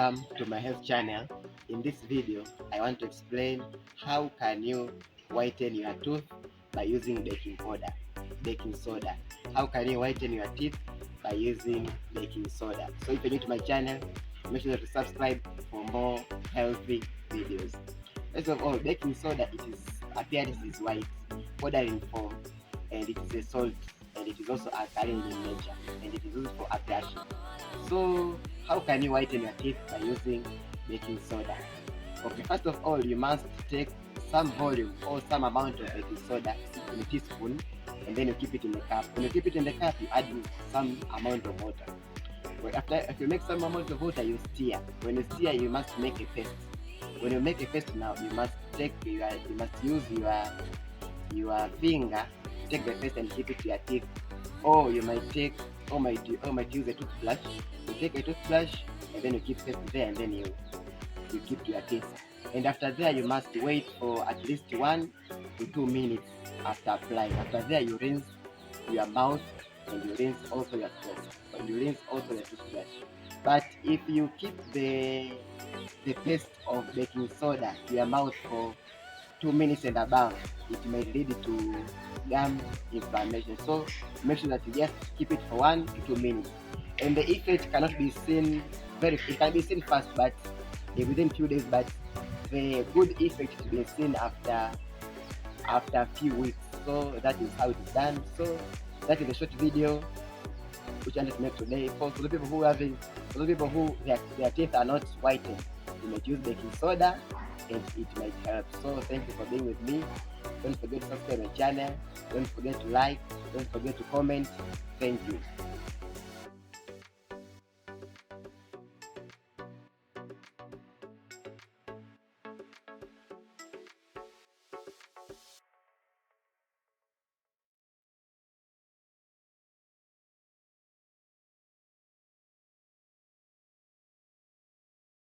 Welcome to my health channel. In this video, I want to explain how can you whiten your tooth by using baking soda. How can you whiten your teeth by using baking soda? So if you're new to my channel, make sure to subscribe for more healthy videos. First of all, baking soda, its appearance is white, powder in form, and it is a salt, and it is also alkaline in nature, and it is used for abrasion. So how can you whiten your teeth by using baking soda? Okay, first of all, you must take some volume or some amount of baking soda in a teaspoon, and then you keep it in the cup. When you keep it in the cup, you add some amount of water. But if you make some amount of water, you stir. When you stir, you must make a paste. When you make a paste now, you must use your finger to take the paste and keep it to your teeth. Or you might use a toothbrush. You take a toothbrush and then you keep paste there, and then you keep to your teeth. And after that, you must wait for at least 1 to 2 minutes after applying. After that, you rinse your mouth and you rinse also your toothbrush. But if you keep the paste of baking soda to your mouth for 2 minutes and above, it may lead to gum inflammation. So make sure that you just keep it for 1 to 2 minutes. And the effect cannot be seen it can be seen fast, but within few days, but the good effect to be seen after a few weeks. So that is how it is done. So that is a short video which I wanted to make today. For the people who their teeth are not whitened, you might use baking soda and it might help. So thank you for being with me. Don't forget to subscribe my channel. Don't forget to like. Don't forget to comment. Thank you.